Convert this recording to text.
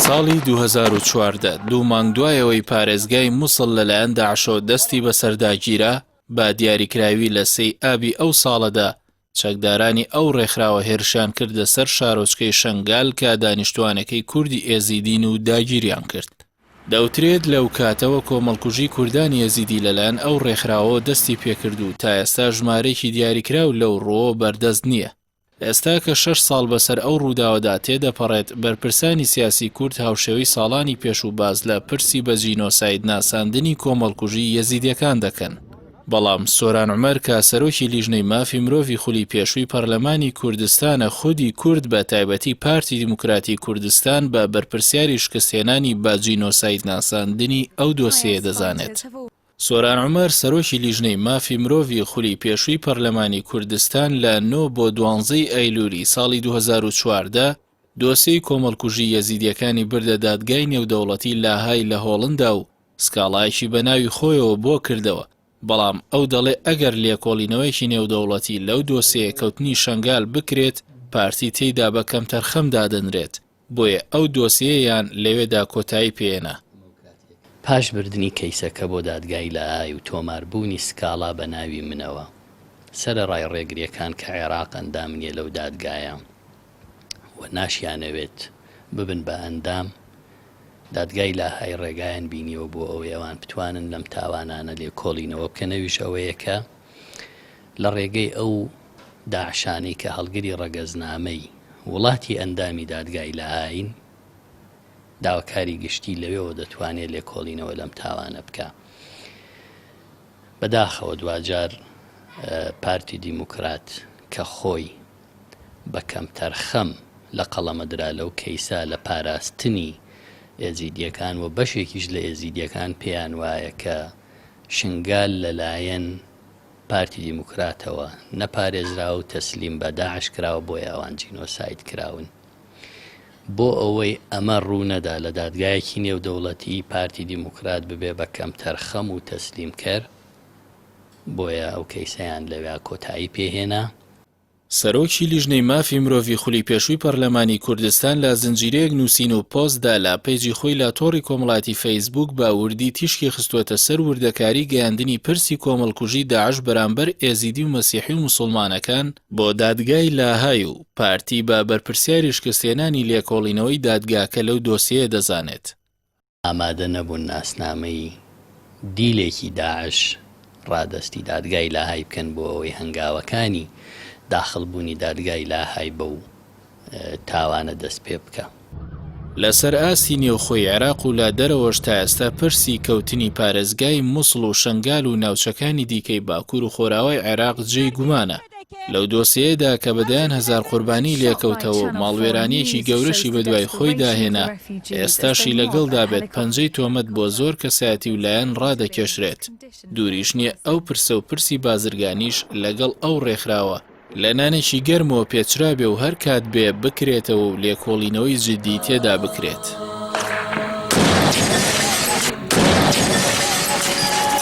ساڵی 2014 دوو مانگ دوایەوەی پارێزگای مووسڵ لەلایەن داعشۆ دەستی بەسەرداگیرە با دیاریکراوی لە 3 ئابی ئەو ساڵەدا چەکدارانی ئەو ڕێکخراوە هێرشیان کردە سەر شارۆچکەی شەنگال کە دانیشتوانەکەی کوردی ئێزیدین و داگیریان کرد. دەوترێت لەو کاتەوە کۆمەڵکوژی کوردانی ئێزیدی لەلایەن ئەو ڕێکخراوە دەستی پێکرد و تا ئێستا ژمارەیەکی دیاریکراو لەو ڕۆ بەردەست نییە. ئێستا کە 6 ساڵ بەسەر ئەو ڕووداوەدا تێدەپەڕێت بەرپرسانی سیاسی کورد هاوشێوەی ساڵانی پێش و باز لە پرسی بە جینۆساید ناساندنی کۆمەڵکوژی یەزیدیەکان دەکەن. بەڵام سۆران عومەر کە سەرۆکی لیژنەی مافی مرۆڤی خولی پێشووی پەرلەمانی کوردستانە خودی کورد بە تایبەتی پارتی دیموکراتی کوردستان بە بەرپرسیاری شکستهێنانی با جینۆساید ناساندنی ئەو دۆسیە دەزانێت. سۆران عومەر سەرۆکی لیژنەی مافی مرۆڤی خولی پێشووی پەرلەمانی کوردستان لە 9 بۆ 12 ئەیلولی ساڵی 2014 دۆسیەی کۆمەڵکوژی یەزیدیەکانی بردە دادگای نێودەوڵەتی لاهای لە هۆڵندا و سکاڵایەکی بە ناوی خۆیەوە بۆ کردەوە. بەڵام ئەو دەڵێ ئەگەر لێکۆڵینەوەیکی نێودەوڵەتی لەو دۆسیە کەوتنی شەنگال بکرێت پارتی تێیدا بە کەمتەرخەم دادەنرێت، بۆیە ئەو دۆسیەیان لەوێدا کۆتایی پێێنە. پاش بردننی کەیسەکە بۆ دادگای لە ئای و تۆماربوونی سکاڵا بە ناوی منەوە سەرەڕای ڕێگریەکان کە عێراق ئەندامنیە لەو دادگایە و ناشیانەوێت ببن بە ئەندام، دادگای لاهای ڕێگایان بینیەوە بۆ ئەوەی ئەوان بتوانن لەم تاوانانە لێکۆڵینەوە بکەنەویش ئەوەیە کە لە ڕێگەی ئەو داعشانەی کە هەڵگری ڕەگەزنامەی وڵاتی ئەندامی دادگای لاهاین داواکاری گشتی لەوێەوە دەتوانێت لێکۆڵینەوە لەم تاوانە بکە. بەداخەوە دوجار پارتی دیموکرات کە خۆی بە کەمتەرخەم لە قەڵەمەدرا لەو کەیسا لە پاراستنی ئێزیدیەکان و بەشێکیش لە ئێزیدیەکان پێیان وایە کە شنگال لەلایەن پارتی دیموکراتەوە نەپارێزرا و تەسلیم بە داعش کراوە بۆیە ئەوان جینۆساید کراون. بۆ ئەوەی ئەمە ڕوو نەدا لە دادگایەکی نێودەوڵەتی پارتی دیموکرات ببێ بە کەمتەرخەم و تەسلیم کرد، بۆیە ئەو کەیسەیان لەوێ کۆتایی پێهێنا. سەرۆکی لیژنەی مافی مرۆڤی خولی پێشووی پەرلەمانی کوردستان لە زنجیرەیەک نووسین و پۆستدا لە پێیجی خۆی لە تۆڕی کۆمەڵاتی فەیسبوک بە وردی تیشکی خستووەتە سەر وردەکاری گەیاندنی پرسی کۆمەڵکوژی داعش بەرامبەر ئێزیدی و مەسیحی و موسڵمانەکان بۆ دادگای لاهای و پارتی بە بەرپرسیاری شکستهێنانی لێکۆڵینەوەی دادگاکە لەو دۆسیە دەزانێت. ئامادە نەبوون ناسنامەی دیلێکی داعش ڕادستی دادگای لاهای بکەن بۆ ئەوەی هەنگاوەکانی داخلبوونی دادگای لاهای بەو تاوانە دەست پێ بکە. لەسەر ئاسی نێوخۆی عێراق و لا دەرەوەش تا ئێستا پرسی کەوتنی پارێزگای مووسڵ و شەنگال و ناوچەکانی دیکەی باکوور و خۆراوای عێراق جێی گومانە. لەو دۆسیەیەدا کە بەدەیان هەزار قوربانی لێکەوتەوە و ماڵوێرانیەکی گەورەشی بەدوای خۆی داهێنا، ئێستاشی لەگەڵدا بێت 5 تۆمەت بۆ زۆر کەسایەتی و لایەن ڕادەکێشرێت. دووریش نییە ئەو پرسە و پرسی بازرگانیش لەگەڵ ئەو ڕێکخراوە لە نانێکی گەرمەوە پێچرا بێ و هەر کات بێ بکرێتەوە و لێکۆڵینەوەی جدی تێدا بکرێت.